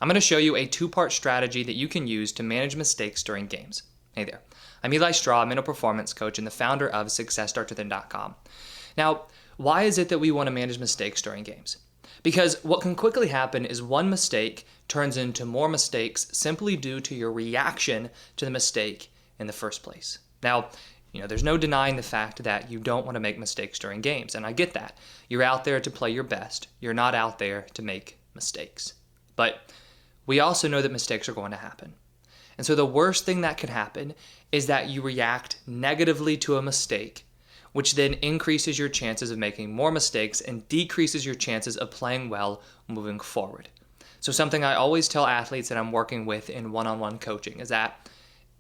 I'm going to show you a two-part strategy that you can use to manage mistakes during games. Hey there, I'm Eli Straw, mental performance coach and the founder of SuccessStartsWithin.com. Now, why is it that we want to manage mistakes during games? Because what can quickly happen is one mistake turns into more mistakes simply due to your reaction to the mistake in the first place. Now, there's no denying the fact that you don't want to make mistakes during games, and I get that. You're out there to play your best. You're not out there to make mistakes. But we also know that mistakes are going to happen. And so the worst thing that could happen is that you react negatively to a mistake, which then increases your chances of making more mistakes and decreases your chances of playing well moving forward. So something I always tell athletes that I'm working with in one-on-one coaching is that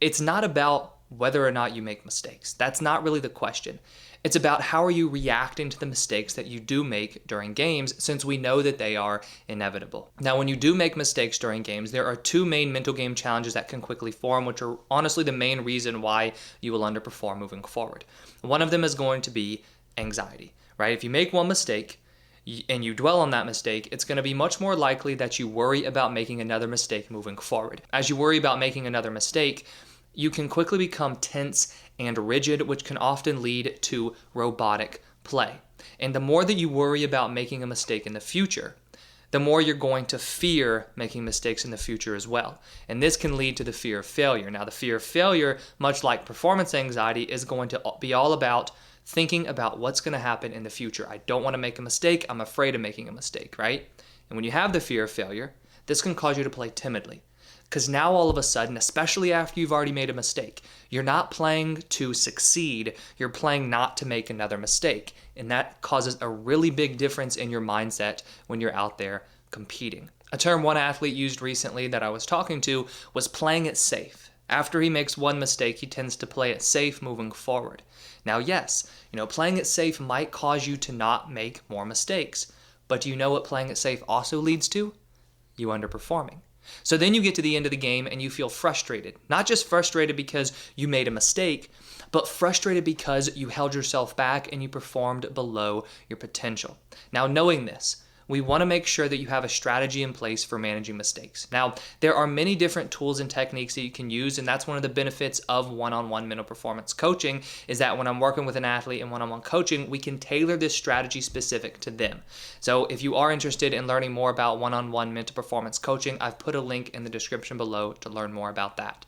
it's not about whether or not you make mistakes. That's not really the question. It's about how are you reacting to the mistakes that you do make during games, since we know that they are inevitable. Now, when you do make mistakes during games, there are two main mental game challenges that can quickly form, which are honestly the main reason why you will underperform moving forward. One of them is going to be anxiety, right? If you make one mistake and you dwell on that mistake, it's going to be much more likely that you worry about making another mistake moving forward. As you worry about making another mistake, you can quickly become tense and rigid, which can often lead to robotic play. And the more that you worry about making a mistake in the future, the more you're going to fear making mistakes in the future as well. And this can lead to the fear of failure. Now, the fear of failure, much like performance anxiety, is going to be all about thinking about what's going to happen in the future. I don't want to make a mistake. I'm afraid of making a mistake, right? And when you have the fear of failure, this can cause you to play timidly. Because now all of a sudden, especially after you've already made a mistake, you're not playing to succeed, you're playing not to make another mistake. And that causes a really big difference in your mindset when you're out there competing. A term one athlete used recently that I was talking to was playing it safe. After he makes one mistake, he tends to play it safe moving forward. Now, yes, playing it safe might cause you to not make more mistakes. But do you know what playing it safe also leads to? You underperforming. So then you get to the end of the game and you feel frustrated. Not just frustrated because you made a mistake, but frustrated because you held yourself back and you performed below your potential. Now, knowing this, we want to make sure that you have a strategy in place for managing mistakes. Now, there are many different tools and techniques that you can use, and that's one of the benefits of one-on-one mental performance coaching, is that when I'm working with an athlete in one-on-one coaching, we can tailor this strategy specific to them. So if you are interested in learning more about one-on-one mental performance coaching, I've put a link in the description below to learn more about that.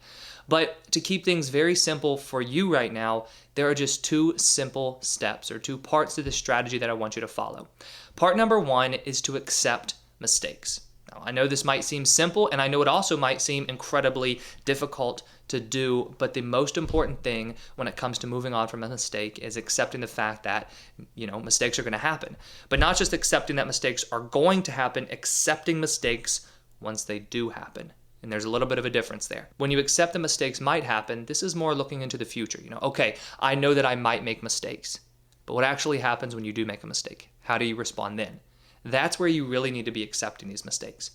But to keep things very simple for you right now, there are just two simple steps or two parts to the strategy that I want you to follow. Part number one is to accept mistakes. Now, I know this might seem simple, and I know it also might seem incredibly difficult to do, but the most important thing when it comes to moving on from a mistake is accepting the fact that, mistakes are going to happen. But not just accepting that mistakes are going to happen, accepting mistakes once they do happen. And there's a little bit of a difference there. When you accept that mistakes might happen, this is more looking into the future. Okay, I know that I might make mistakes, but what actually happens when you do make a mistake? How do you respond then? That's where you really need to be accepting these mistakes.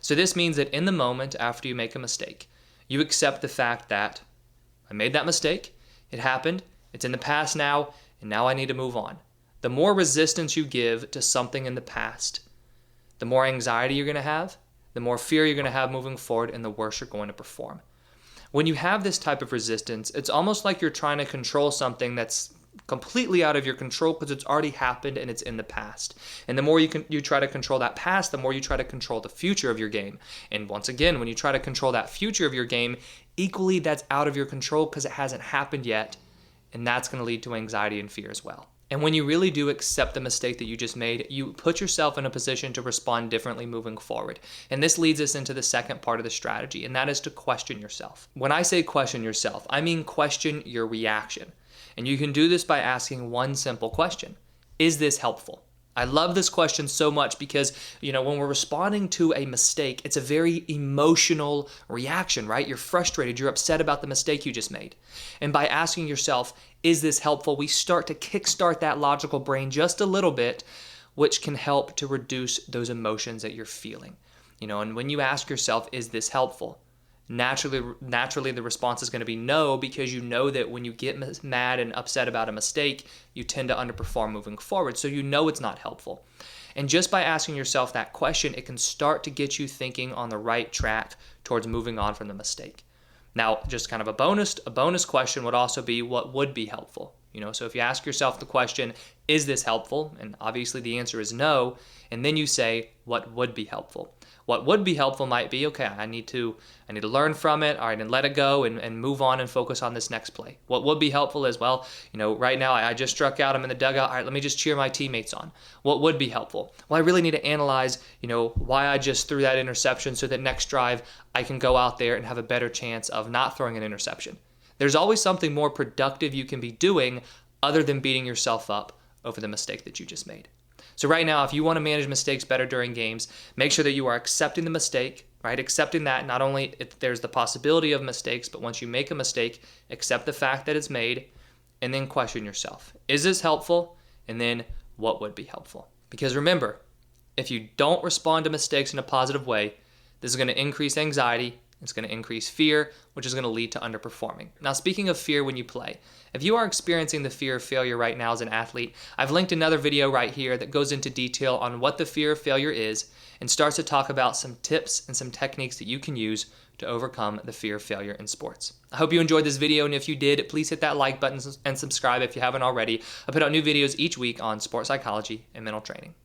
So this means that in the moment after you make a mistake, you accept the fact that I made that mistake, it happened, it's in the past now, and now I need to move on. The more resistance you give to something in the past, the more anxiety you're going to have, the more fear you're going to have moving forward, and the worse you're going to perform. When you have this type of resistance, it's almost like you're trying to control something that's completely out of your control because it's already happened and it's in the past. And the more you try to control that past, the more you try to control the future of your game. And once again, when you try to control that future of your game, equally that's out of your control because it hasn't happened yet. And that's going to lead to anxiety and fear as well. And when you really do accept the mistake that you just made, you put yourself in a position to respond differently moving forward. And this leads us into the second part of the strategy, and that is to question yourself. When I say question yourself, I mean question your reaction. And you can do this by asking one simple question. Is this helpful? I love this question so much because, when we're responding to a mistake, it's a very emotional reaction, right? You're frustrated, you're upset about the mistake you just made. And by asking yourself, is this helpful? We start to kickstart that logical brain just a little bit, which can help to reduce those emotions that you're feeling. And when you ask yourself, is this helpful? Naturally, the response is going to be no, because you know that when you get mad and upset about a mistake, you tend to underperform moving forward. So it's not helpful. And just by asking yourself that question, it can start to get you thinking on the right track towards moving on from the mistake. Now, just kind of a bonus question would also be, what would be helpful? So if you ask yourself the question, is this helpful? And obviously the answer is no. And then you say, what would be helpful? What would be helpful might be, okay, I need to learn from it, all right, and let it go and move on and focus on this next play. What would be helpful is, well, right now I just struck out, I'm in the dugout, all right, let me just cheer my teammates on. What would be helpful? Well, I really need to analyze, why I just threw that interception so that next drive I can go out there and have a better chance of not throwing an interception. There's always something more productive you can be doing other than beating yourself up over the mistake that you just made. So right now, if you want to manage mistakes better during games, make sure that you are accepting the mistake, right? Accepting that not only if there's the possibility of mistakes, but once you make a mistake, accept the fact that it's made, and then question yourself. Is this helpful? And then what would be helpful? Because remember, if you don't respond to mistakes in a positive way, this is going to increase anxiety. It's going to increase fear, which is going to lead to underperforming. Now, speaking of fear when you play, if you are experiencing the fear of failure right now as an athlete, I've linked another video right here that goes into detail on what the fear of failure is and starts to talk about some tips and some techniques that you can use to overcome the fear of failure in sports. I hope you enjoyed this video, and if you did, please hit that like button and subscribe if you haven't already. I put out new videos each week on sports psychology and mental training.